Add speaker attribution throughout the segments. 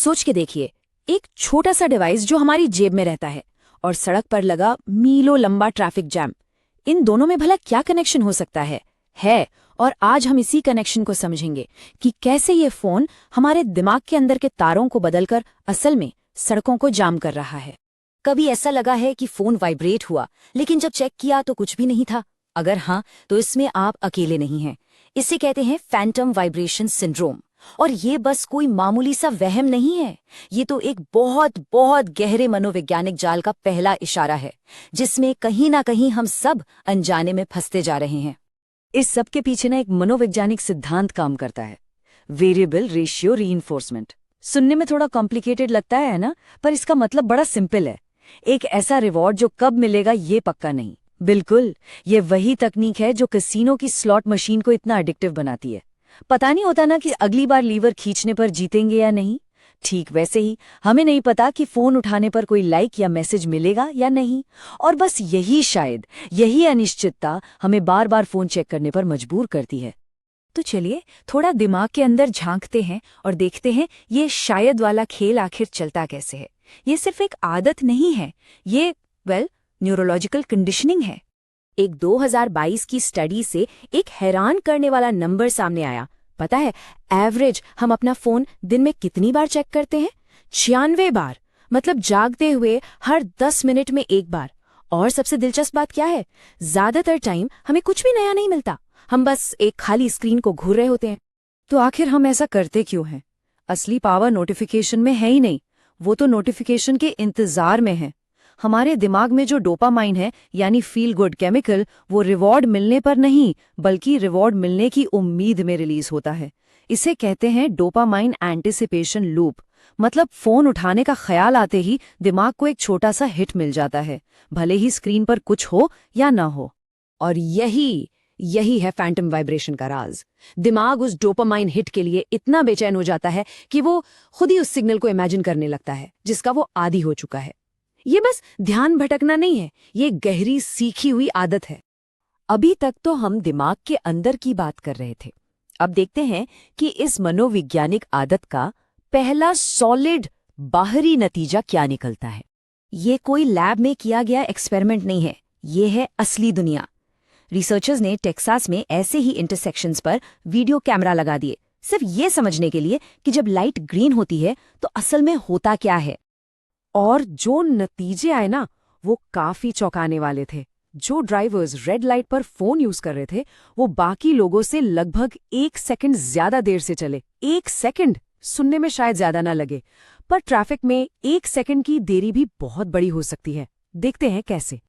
Speaker 1: सोच के देखिए, एक छोटा सा डिवाइस जो हमारी जेब में रहता है और सड़क पर लगा मीलों लंबा ट्रैफिक जैम, इन दोनों में भला क्या कनेक्शन हो सकता है। और आज हम इसी कनेक्शन को समझेंगे कि कैसे ये फोन हमारे दिमाग के अंदर के तारों को बदलकर असल में सड़कों को जाम कर रहा है।
Speaker 2: कभी ऐसा लगा है कि फोन वाइब्रेट हुआ लेकिन जब चेक किया तो कुछ भी नहीं था? अगर हाँ, तो इसमें आप अकेले नहीं हैं। इसे कहते हैं फैंटम वाइब्रेशन सिंड्रोम। और ये बस कोई मामूली सा वहम नहीं है, ये तो एक बहुत बहुत गहरे मनोवैज्ञानिक जाल का पहला इशारा है, जिसमें कहीं ना कहीं हम सब अनजाने में फंसते जा रहे हैं। इस सब के पीछे ना एक मनोवैज्ञानिक सिद्धांत काम करता है, वेरिएबल रेशियो रीइंफोर्समेंट। सुनने में थोड़ा कॉम्प्लिकेटेड लगता है ना, पर इसका मतलब बड़ा सिंपल है। एक ऐसा रिवॉर्ड जो कब मिलेगा ये पक्का नहीं। बिल्कुल, ये वही तकनीक है जो कैसीनो की स्लॉट मशीन को इतना एडिक्टिव बनाती है। पता नहीं होता ना कि अगली बार लीवर खींचने पर जीतेंगे या नहीं। ठीक वैसे ही हमें नहीं पता कि फोन उठाने पर कोई लाइक या मैसेज मिलेगा या नहीं, और बस यही अनिश्चितता हमें बार बार फोन चेक करने पर मजबूर करती है।
Speaker 1: तो चलिए थोड़ा दिमाग के अंदर झांकते हैं और देखते हैं ये शायद वाला खेल आखिर चलता कैसे है। ये सिर्फ एक आदत नहीं है, ये न्यूरोलॉजिकल कंडीशनिंग है। एक 2022 की स्टडी से एक हैरान करने वाला नंबर सामने आया। पता है, एवरेज हम अपना फोन दिन में कितनी बार चेक करते हैं? 96 बार। मतलब जागते हुए हर 10 मिनट में एक बार। और सबसे दिलचस्प बात क्या है, ज्यादातर टाइम हमें कुछ भी नया नहीं मिलता, हम बस एक खाली स्क्रीन को घूर रहे होते हैं।
Speaker 2: तो आखिर हम ऐसा करते क्यों हैं? असली पावर नोटिफिकेशन में है ही नहीं, वो तो नोटिफिकेशन के इंतजार में है। हमारे दिमाग में जो डोपामाइन है, यानी फील गुड केमिकल, वो रिवॉर्ड मिलने पर नहीं बल्कि रिवॉर्ड मिलने की उम्मीद में रिलीज होता है। इसे कहते हैं डोपामाइन एंटिसिपेशन लूप। मतलब फोन उठाने का ख्याल आते ही दिमाग को एक छोटा सा हिट मिल जाता है, भले ही स्क्रीन पर कुछ हो या ना हो।
Speaker 1: और यही है फैंटम वाइब्रेशन का राज। दिमाग उस डोपामाइन हिट के लिए इतना बेचैन हो जाता है कि वो खुद ही उस सिग्नल को इमेजिन करने लगता है जिसका वो आदी हो चुका है। ये बस ध्यान भटकना नहीं है, ये गहरी सीखी हुई आदत है।
Speaker 2: अभी तक तो हम दिमाग के अंदर की बात कर रहे थे, अब देखते हैं कि इस मनोवैज्ञानिक आदत का पहला सॉलिड बाहरी नतीजा क्या निकलता है।
Speaker 1: ये कोई लैब में किया गया एक्सपेरिमेंट नहीं है, ये है असली दुनिया। रिसर्चर्स ने टेक्सास में ऐसे ही इंटरसेक्शंस पर वीडियो कैमरा लगा दिए, सिर्फ ये समझने के लिए कि जब लाइट ग्रीन होती है तो असल में होता क्या है।
Speaker 2: और जो नतीजे आए ना, वो काफी चौंकाने वाले थे। जो ड्राइवर्स रेड लाइट पर फोन यूज कर रहे थे, वो बाकी लोगों से लगभग 1 सेकंड ज्यादा देर से चले। 1 सेकंड सुनने में शायद ज्यादा ना लगे, पर ट्रैफिक में 1 सेकंड की देरी भी बहुत बड़ी हो सकती है। देखते हैं कैसे।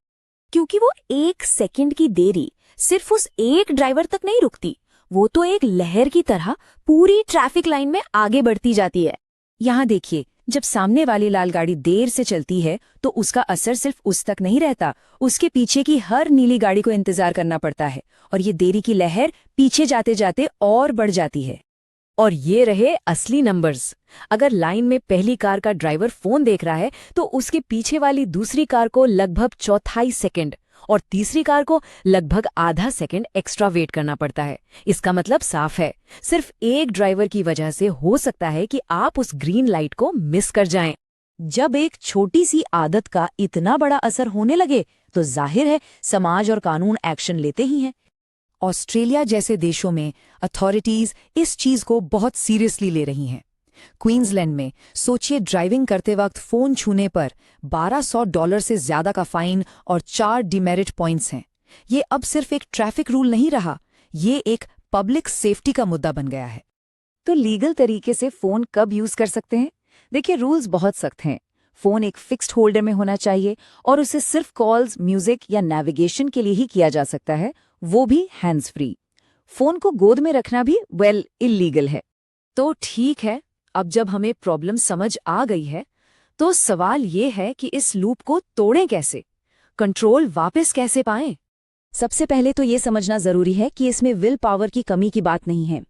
Speaker 1: क्योंकि वो 1 सेकंड की देरी सिर्फ उस एक ड्राइवर तक नहीं रुकती, वो तो एक लहर की तरह पूरी ट्रैफिक लाइन में आगे बढ़ती जाती है। यहाँ देखिए, जब सामने वाली लाल गाड़ी देर से चलती है तो उसका असर सिर्फ उस तक नहीं रहता, उसके पीछे की हर नीली गाड़ी को इंतजार करना पड़ता है, और ये देरी की लहर पीछे जाते जाते और बढ़ जाती है।
Speaker 2: और ये रहे असली नंबर्स। अगर लाइन में पहली कार का ड्राइवर फोन देख रहा है तो उसके पीछे वाली दूसरी कार को लगभग 1/4 सेकंड और तीसरी कार को लगभग आधा सेकंड एक्स्ट्रा वेट करना पड़ता है। इसका मतलब साफ है, सिर्फ एक ड्राइवर की वजह से हो सकता है कि आप उस ग्रीन लाइट को मिस कर जाएं। जब एक छोटी सी आदत का इतना बड़ा असर होने लगे तो जाहिर है समाज और कानून एक्शन लेते ही हैं।
Speaker 1: ऑस्ट्रेलिया जैसे देशों में अथॉरिटीज इस चीज को बहुत सीरियसली ले रही हैं। क्वींसलैंड में सोचिए, ड्राइविंग करते वक्त फोन छूने पर $1200 से ज्यादा का फाइन और 4 डिमेरिट पॉइंट्स हैं। ये अब सिर्फ एक ट्रैफिक रूल नहीं रहा, ये एक पब्लिक सेफ्टी का मुद्दा बन गया है।
Speaker 2: तो लीगल तरीके से फोन कब यूज कर सकते हैं? देखिए, रूल्स बहुत सख्त हैं। फोन एक फिक्स्ड होल्डर में होना चाहिए और उसे सिर्फ कॉल्स, म्यूजिक या नेविगेशन के लिए ही किया जा सकता है, वो भी हैंड्स फ्री। फोन को गोद में रखना भी इल्लीगल है। तो ठीक है, अब जब हमें प्रॉब्लम समझ आ गई है तो सवाल ये है कि इस लूप को तोड़ें कैसे, कंट्रोल वापस कैसे पाएं? सबसे पहले तो ये समझना जरूरी है कि इसमें विल पावर की कमी की बात नहीं है।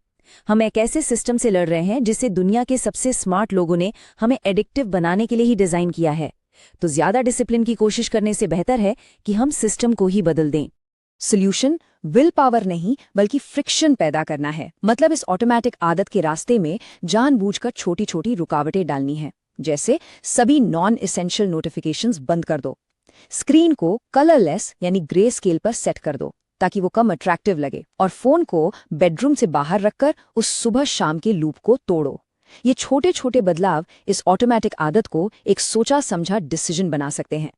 Speaker 2: हम एक ऐसे सिस्टम से लड़ रहे हैं जिसे दुनिया के सबसे स्मार्ट लोगों ने हमें एडिक्टिव बनाने के लिए ही डिजाइन किया है। तो ज्यादा डिसिप्लिन की कोशिश करने से बेहतर है कि हम सिस्टम को ही बदल दें। सोल्यूशन विल पावर नहीं बल्कि फ्रिक्शन पैदा करना है। मतलब इस ऑटोमेटिक आदत के रास्ते में जानबूझकर छोटी छोटी रुकावटें डालनी है। जैसे सभी नॉन एसेंशियल नोटिफिकेशंस बंद कर दो, स्क्रीन को कलरलेस यानी ग्रे स्केल पर सेट कर दो ताकि वो कम अट्रैक्टिव लगे, और फोन को बेडरूम से बाहर रखकर उस सुबह शाम के लूप को तोड़ो। ये छोटे छोटे बदलाव इस ऑटोमेटिक आदत को एक सोचा समझा डिसीजन बना सकते हैं।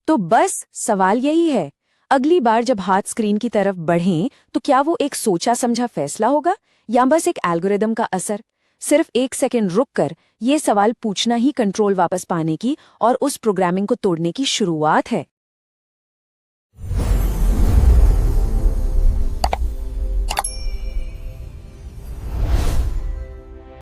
Speaker 3: तो बस सवाल यही है, अगली बार जब हाथ स्क्रीन की तरफ बढ़ें तो क्या वो एक सोचा समझा फैसला होगा या बस एक एल्गोरिदम का असर? सिर्फ 1 सेकंड रुककर ये सवाल पूछना ही कंट्रोल वापस पाने की और उस प्रोग्रामिंग को तोड़ने की शुरुआत है।